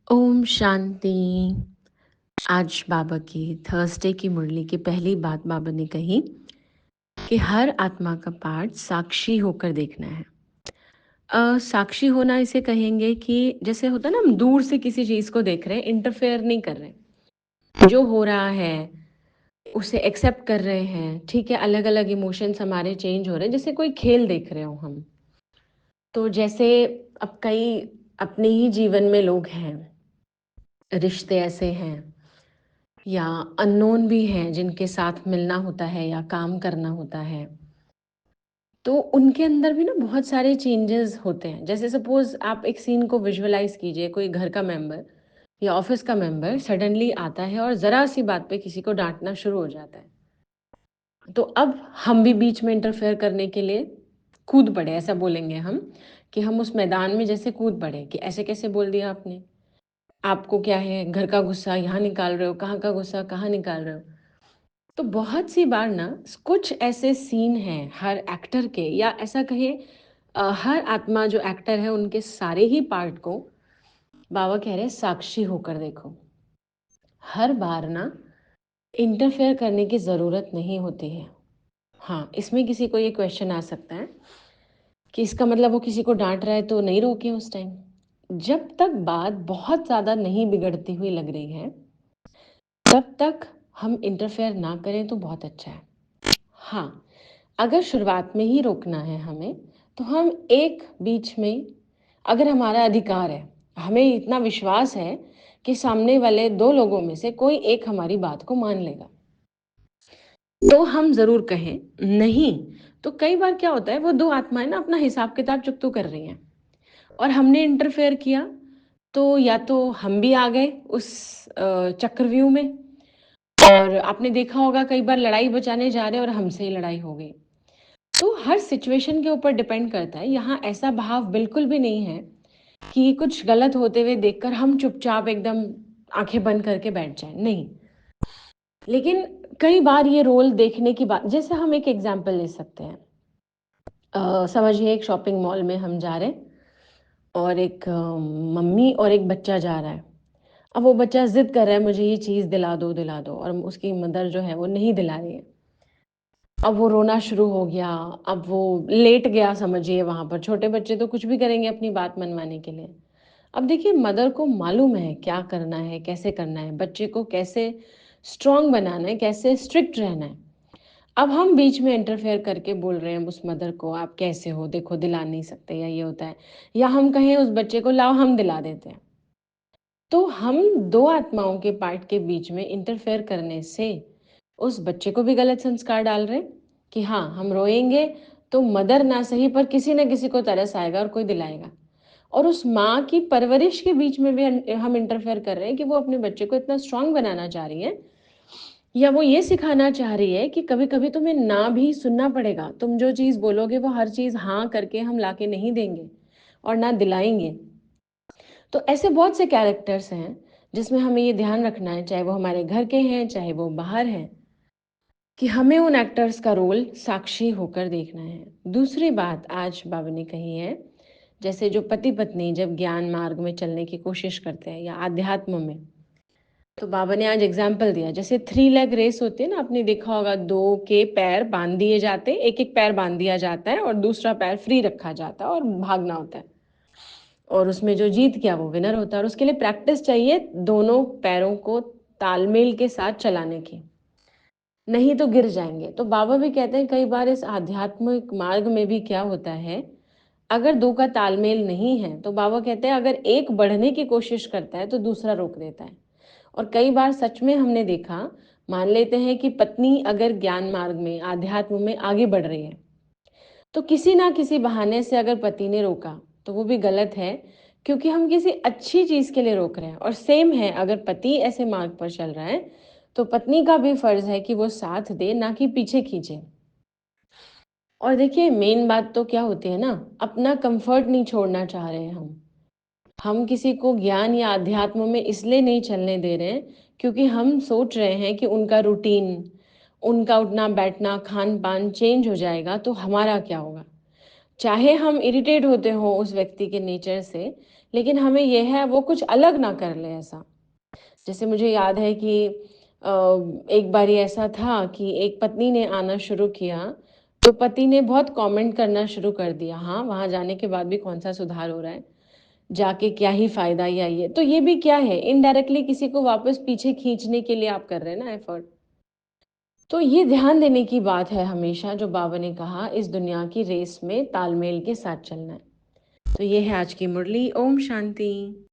ओम शांति। आज बाबा की थर्सडे की मुरली की पहली बात बाबा ने कही कि हर आत्मा का पार्ट साक्षी होकर देखना है। साक्षी होना इसे कहेंगे कि जैसे होता है ना, हम दूर से किसी चीज़ को देख रहे हैं, इंटरफेयर नहीं कर रहे, जो हो रहा है उसे एक्सेप्ट कर रहे हैं। ठीक है, अलग अलग इमोशंस हमारे चेंज हो रहे हैं, जैसे कोई खेल देख रहे हो हम। तो जैसे अब कई अपने ही जीवन में लोग हैं, रिश्ते ऐसे हैं या अननोन भी हैं जिनके साथ मिलना होता है या काम करना होता है, तो उनके अंदर भी ना बहुत सारे चेंजेस होते हैं। जैसे सपोज आप एक सीन को विजुअलाइज कीजिए, कोई घर का मेंबर या ऑफिस का मेंबर सडनली आता है और ज़रा सी बात पे किसी को डांटना शुरू हो जाता है। तो अब हम भी बीच में इंटरफेयर करने के लिए कूद पड़े, ऐसा बोलेंगे हम कि हम उस मैदान में जैसे कूद पड़े कि ऐसे कैसे बोल दिया आपने, आपको क्या है, घर का गुस्सा यहाँ निकाल रहे हो, कहाँ का गुस्सा कहाँ निकाल रहे हो। तो बहुत सी बार ना कुछ ऐसे सीन हैं हर एक्टर के, या ऐसा कहे हर आत्मा जो एक्टर है उनके सारे ही पार्ट को बाबा कह रहे हैं साक्षी होकर देखो। हर बार ना इंटरफेयर करने की ज़रूरत नहीं होती है। हाँ, इसमें किसी को ये क्वेश्चन आ सकता है कि इसका मतलब वो किसी को डांट रहा है तो नहीं रोके उस टाइम। जब तक बात बहुत ज़्यादा नहीं बिगड़ती हुई लग रही है तब तक हम इंटरफेयर ना करें तो बहुत अच्छा है। हाँ, अगर शुरुआत में ही रोकना है हमें, तो हम एक बीच में, अगर हमारा अधिकार है, हमें इतना विश्वास है कि सामने वाले दो लोगों में से कोई एक हमारी बात को मान लेगा, तो हम ज़रूर कहें। नहीं तो कई बार क्या होता है, वो दो आत्माएं ना अपना हिसाब किताब चुकतो कर रही हैं और हमने इंटरफेयर किया, तो या तो हम भी आ गए उस चक्रव्यूह में, और आपने देखा होगा कई बार लड़ाई बचाने जा रहे हैं और हमसे ही लड़ाई हो गई। तो हर सिचुएशन के ऊपर डिपेंड करता है। यहाँ ऐसा भाव बिल्कुल भी नहीं है कि कुछ गलत होते हुए देखकर हम चुपचाप एकदम आंखें बंद करके बैठ जाएं, नहीं। लेकिन कई बार ये रोल देखने की बात, जैसे हम एक एग्जांपल ले सकते हैं। समझिए एक शॉपिंग मॉल में हम जा रहे हैं और एक मम्मी और एक बच्चा जा रहा है। अब वो बच्चा जिद कर रहा है, मुझे ये चीज़ दिला दो, और उसकी मदर जो है वो नहीं दिला रही है। अब वो रोना शुरू हो गया, अब वो लेट गया, समझिए वहाँ पर छोटे बच्चे तो कुछ भी करेंगे अपनी बात मनवाने के लिए। अब देखिए, मदर को मालूम है क्या करना है, कैसे करना है, बच्चे को कैसे स्ट्रांग बनाना है, कैसे स्ट्रिक्ट रहना है। अब हम बीच में इंटरफेयर करके बोल रहे हैं उस मदर को, आप कैसे हो, देखो दिला नहीं सकते, या ये होता है, या हम कहें उस बच्चे को लाओ हम दिला देते हैं। तो हम दो आत्माओं के पार्ट के बीच में इंटरफेयर करने से उस बच्चे को भी गलत संस्कार डाल रहे हैं कि हाँ, हम रोएंगे तो मदर ना सही पर किसी न किसी को तरस आएगा और कोई दिलाएगा। और उस माँ की परवरिश के बीच में भी हम इंटरफेयर कर रहे हैं कि वो अपने बच्चे को इतना स्ट्रांग बनाना चाह रही है, या वो ये सिखाना चाह रही है कि कभी कभी तुम्हें ना भी सुनना पड़ेगा, तुम जो चीज़ बोलोगे वो हर चीज़ हाँ करके हम लाके नहीं देंगे और ना दिलाएंगे। तो ऐसे बहुत से कैरेक्टर्स हैं जिसमें हमें ये ध्यान रखना है, चाहे वो हमारे घर के हैं चाहे वो बाहर हैं, कि हमें उन एक्टर्स का रोल साक्षी होकर देखना है। दूसरी बात आज बाबा ने कही है, जैसे जो पति पत्नी जब ज्ञान मार्ग में चलने की कोशिश करते हैं या आध्यात्म में, तो बाबा ने आज एग्जाम्पल दिया, जैसे 3 लेग रेस होती है ना, आपने देखा होगा, दो के पैर बांध दिए जाते हैं, एक एक पैर बांध दिया जाता है और दूसरा पैर फ्री रखा जाता है और भागना होता है, और उसमें जो जीत गया वो विनर होता है। और उसके लिए प्रैक्टिस चाहिए दोनों पैरों को तालमेल के साथ चलाने की, नहीं तो गिर जाएंगे। तो बाबा भी कहते हैं कई बार इस आध्यात्मिक मार्ग में भी क्या होता है, अगर दो का तालमेल नहीं है तो बाबा कहते हैं अगर एक बढ़ने की कोशिश करता है तो दूसरा रोक देता है। और कई बार सच में हमने देखा, मान लेते हैं कि पत्नी अगर ज्ञान मार्ग में आध्यात्म में आगे बढ़ रही है, तो किसी ना किसी बहाने से अगर पति ने रोका तो वो भी गलत है, क्योंकि हम किसी अच्छी चीज़ के लिए रोक रहे हैं। और सेम है, अगर पति ऐसे मार्ग पर चल रहा है तो पत्नी का भी फर्ज है कि वो साथ दे, ना कि पीछे खींचे। और देखिए मेन बात तो क्या होती है ना, अपना कंफर्ट नहीं छोड़ना चाह रहे हैं हम किसी को ज्ञान या अध्यात्म में इसलिए नहीं चलने दे रहे हैं क्योंकि हम सोच रहे हैं कि उनका रूटीन, उनका उठना बैठना खान पान चेंज हो जाएगा तो हमारा क्या होगा। चाहे हम इरिटेट होते हो उस व्यक्ति के नेचर से, लेकिन हमें ये है वो कुछ अलग ना कर ले ऐसा। जैसे मुझे याद है कि अ, एक बारी ऐसा था कि एक पत्नी ने आना शुरू किया, तो पति ने बहुत कमेंट करना शुरू कर दिया, हाँ, वहाँ जाने के बाद भी कौन-सा सुधार हो रहा है, जाके क्या ही फ़ायदा या ये। तो ये भी क्या है, इनडायरेक्टली किसी को वापस पीछे खींचने के लिए आप कर रहे हैं ना एफर्ट। तो ये ध्यान देने की बात है हमेशा जो बाबा ने कहा इस दुनिया की रेस में तालमेल के साथ चलना है। तो ये है आज की मुरली। ओम शांति।